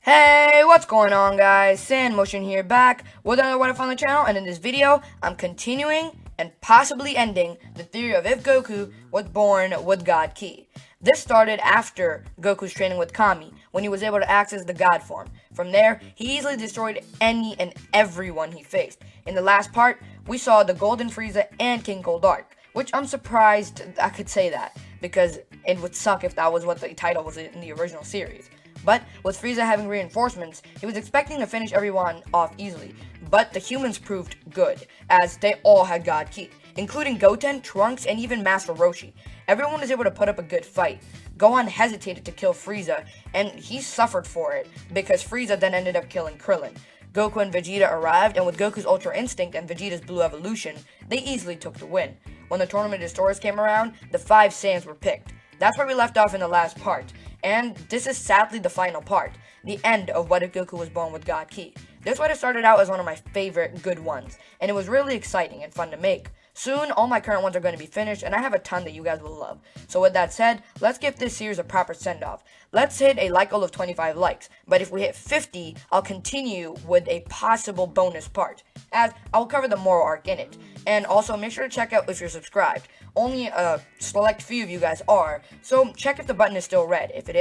Hey, what's going on, guys? Saiyan Motion here, back with another What If on the channel, and in this video, I'm continuing and possibly ending the theory of if Goku was born with God Ki. This started after Goku's training with Kami, when he was able to access the God form. From there, he easily destroyed any and everyone he faced. In the last part, we saw the Golden Frieza and King Cold Dark, which I'm surprised I could say that, because it would suck if that was what the title was in the original series. But with Frieza having reinforcements, he was expecting to finish everyone off easily. But the humans proved good, as they all had God Ki, including Goten, Trunks, and even Master Roshi. Everyone was able to put up a good fight. Gohan hesitated to kill Frieza, and he suffered for it, because Frieza then ended up killing Krillin. Goku and Vegeta arrived, and with Goku's Ultra Instinct and Vegeta's Blue Evolution, they easily took the win. When the Tournament of Destroyers came around, the 5 Saiyans were picked. That's where we left off in the last part. And this is sadly the final part, the end of What If Goku Was Born with God Ki. This would have started out as one of my favorite good ones, and it was really exciting and fun to make. Soon, all my current ones are going to be finished, and I have a ton that you guys will love. So with that said, let's give this series a proper send-off. Let's hit a like goal of 25 likes, but if we hit 50, I'll continue with a possible bonus part, as I'll cover the Moro arc in it. And also, make sure to check out if you're subscribed. Only a select few of you guys are, so check if the button is still red. If it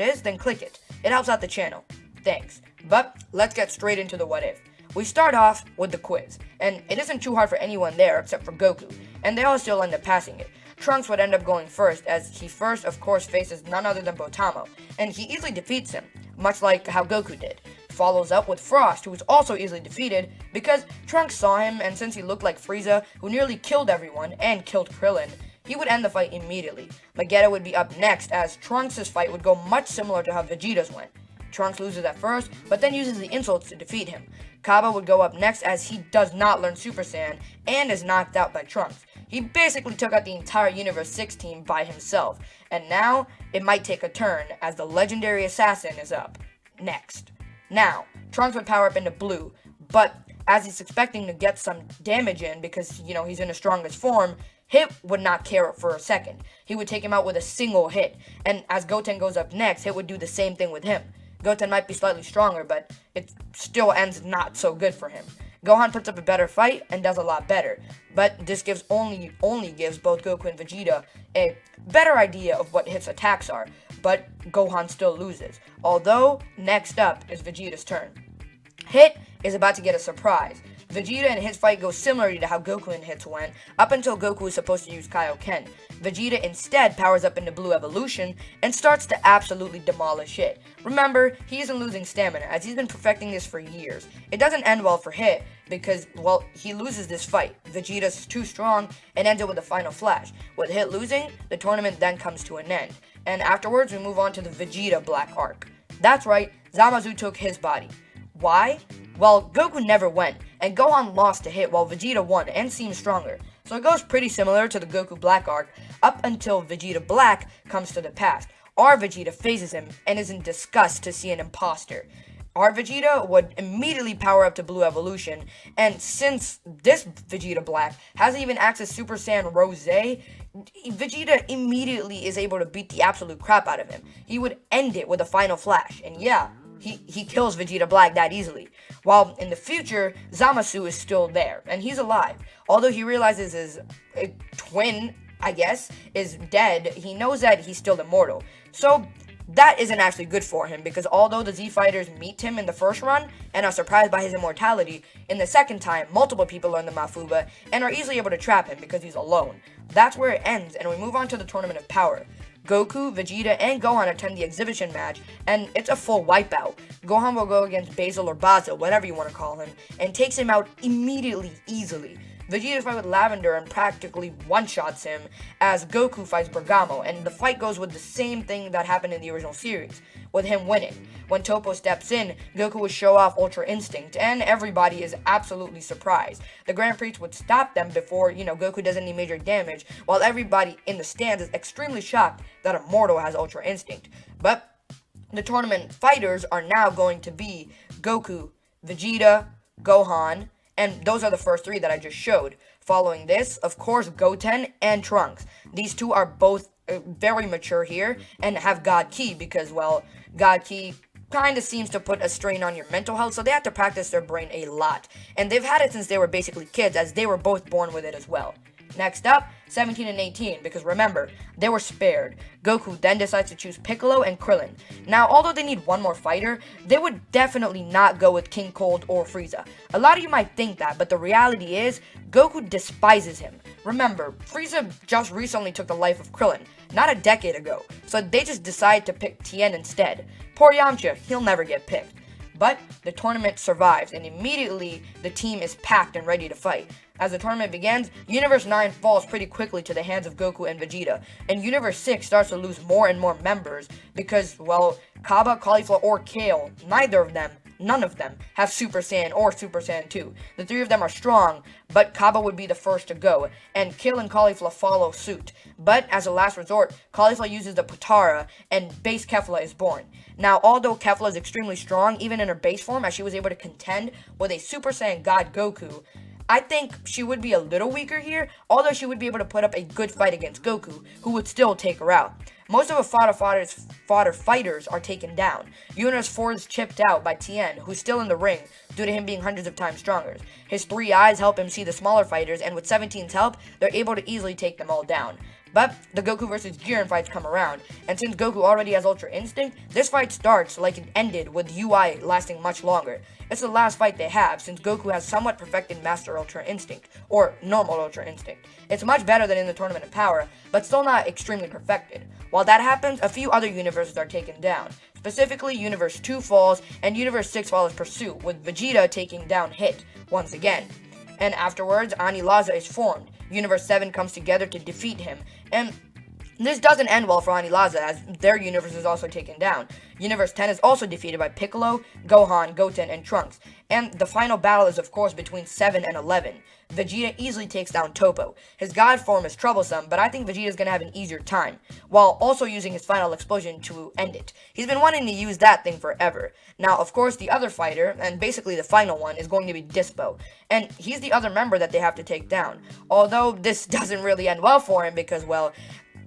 is, then click it. It helps out the channel. Thanks. But let's get straight into the what if. We start off with the quiz, and it isn't too hard for anyone there except for Goku, and they all still end up passing it. Trunks would end up going first, as he first, of course, faces none other than Botamo, and he easily defeats him, much like how Goku did. Follows up with Frost, who was also easily defeated because Trunks saw him, and since he looked like Frieza, who nearly killed everyone and killed Krillin, he would end the fight immediately. Vegeta would be up next, as Trunks' fight would go much similar to how Vegeta's went. Trunks loses at first, but then uses the insults to defeat him. Kaba would go up next, as he does not learn Super Saiyan and is knocked out by Trunks. He basically took out the entire Universe 6 team by himself, and now it might take a turn, as the legendary assassin is up next. Now, Trunks would power up into blue, but as he's expecting to get some damage in because, he's in his strongest form, Hit would not care for a second. He would take him out with a single hit, and as Goten goes up next, Hit would do the same thing with him. Goten might be slightly stronger, but it still ends not so good for him. Gohan puts up a better fight and does a lot better, but this gives only gives both Goku and Vegeta a better idea of what Hit's attacks are, but Gohan still loses. Although, next up is Vegeta's turn. Hit is about to get a surprise. Vegeta and his fight goes similarly to how Goku and Hit's went, up until Goku was supposed to use Kaioken. Vegeta instead powers up into Blue Evolution and starts to absolutely demolish Hit. Remember, he isn't losing stamina, as he's been perfecting this for years. It doesn't end well for Hit, because, he loses this fight. Vegeta's too strong and ends it with a final flash. With Hit losing, the tournament then comes to an end. And afterwards, we move on to the Vegeta Black arc. That's right, Zamasu took his body. Why? Well, Goku never went, and Gohan lost to Hit while Vegeta won and seemed stronger. So it goes pretty similar to the Goku Black arc, up until Vegeta Black comes to the past. Our Vegeta faces him and is in disgust to see an imposter. Our Vegeta would immediately power up to Blue Evolution, and since this Vegeta Black hasn't even accessed Super Saiyan Rose, Vegeta immediately is able to beat the absolute crap out of him. He would end it with a final flash, and yeah, he kills Vegeta Black that easily. While in the future, Zamasu is still there, and he's alive. Although he realizes his twin, I guess, is dead, he knows that he's still immortal. So that isn't actually good for him, because although the Z Fighters meet him in the first run and are surprised by his immortality, in the second time, multiple people learn the Mafuba and are easily able to trap him because he's alone. That's where it ends, and we move on to the Tournament of Power. Goku, Vegeta, and Gohan attend the exhibition match, and it's a full wipeout. Gohan will go against Basil or Basil, whatever you want to call him, and takes him out immediately, easily. Vegeta fights with Lavender and practically one-shots him, as Goku fights Bergamo, and the fight goes with the same thing that happened in the original series, with him winning. When Toppo steps in, Goku would show off Ultra Instinct, and everybody is absolutely surprised. The Grand Prix would stop them before, Goku does any major damage, while everybody in the stands is extremely shocked that Moro has Ultra Instinct. But the tournament fighters are now going to be Goku, Vegeta, Gohan, and those are the first 3 that I just showed. Following this, of course, Goten and Trunks. These two are both very mature here and have God Ki because, God Ki kind of seems to put a strain on your mental health, so they have to practice their brain a lot. And they've had it since they were basically kids, as they were both born with it as well. Next up, 17 and 18, because remember, they were spared. Goku then decides to choose Piccolo and Krillin. Now, although they need one more fighter, they would definitely not go with King Cold or Frieza. A lot of you might think that, but the reality is, Goku despises him. Remember, Frieza just recently took the life of Krillin, not a decade ago, so they just decided to pick Tien instead. Poor Yamcha, he'll never get picked. But the tournament survives, and immediately the team is packed and ready to fight. As the tournament begins, Universe 9 falls pretty quickly to the hands of Goku and Vegeta, and Universe 6 starts to lose more and more members because, well, Kaba, Cauliflower, or Kale, none of them, have Super Saiyan or Super Saiyan 2. The three of them are strong, but Kaba would be the first to go, and Kale and Cauliflower follow suit. But as a last resort, Cauliflower uses the Potara, and base Kefla is born. Now, although Kefla is extremely strong, even in her base form, as she was able to contend with a Super Saiyan God Goku, I think she would be a little weaker here, although she would be able to put up a good fight against Goku, who would still take her out. Most of her fodder fighters are taken down. Universe 4 is chipped out by Tien, who's still in the ring due to him being hundreds of times stronger. His 3 eyes help him see the smaller fighters, and with 17's help, they're able to easily take them all down. But the Goku vs. Jiren fights come around, and since Goku already has Ultra Instinct, this fight starts like it ended, with UI lasting much longer. It's the last fight they have, since Goku has somewhat perfected Master Ultra Instinct, or normal Ultra Instinct. It's much better than in the Tournament of Power, but still not extremely perfected. While that happens, a few other universes are taken down. Specifically, Universe 2 falls, and Universe 6 follows pursuit, with Vegeta taking down Hit once again. And afterwards, Anilaza is formed. Universe 7 comes together to defeat him, and this doesn't end well for Anilaza, as their universe is also taken down. Universe 10 is also defeated by Piccolo, Gohan, Goten, and Trunks. And the final battle is of course between 7 and 11. Vegeta easily takes down Topo. His god form is troublesome, but I think Vegeta is going to have an easier time, while also using his final explosion to end it. He's been wanting to use that thing forever. Now, of course, the other fighter, and basically the final one, is going to be Dispo. And he's the other member that they have to take down. Although this doesn't really end well for him because, well,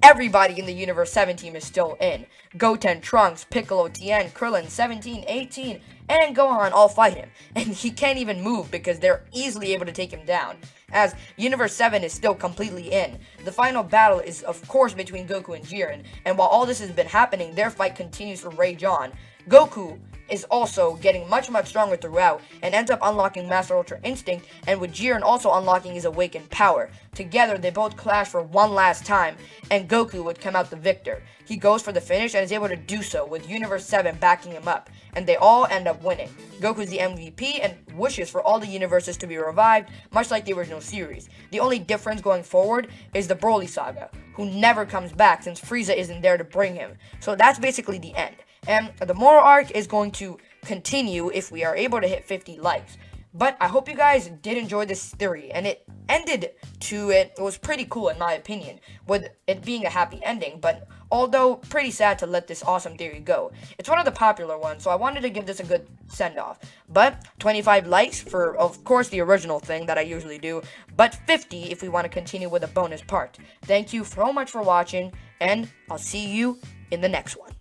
everybody in the Universe 7 team is still in. Goten, Trunks, Piccolo, Tien, Krillin, 17, 18, and Gohan all fight him. And he can't even move because they're easily able to take him down, as Universe 7 is still completely in. The final battle is of course between Goku and Jiren, and while all this has been happening, their fight continues to rage on. Goku is also getting much stronger throughout, and ends up unlocking Master Ultra Instinct, and with Jiren also unlocking his awakened power. Together, they both clash for one last time, and Goku would come out the victor. He goes for the finish and is able to do so, with Universe 7 backing him up, and they all end up winning. Goku's the MVP and wishes for all the universes to be revived, much like the original series. The only difference going forward is the Broly saga, who never comes back since Frieza isn't there to bring him. So that's basically the end. And the Moro arc is going to continue if we are able to hit 50 likes. But I hope you guys did enjoy this theory, and it was pretty cool in my opinion, with it being a happy ending, but although pretty sad to let this awesome theory go. It's one of the popular ones, so I wanted to give this a good send-off. But 25 likes for, of course, the original thing that I usually do, but 50 if we want to continue with a bonus part. Thank you so much for watching, and I'll see you in the next one.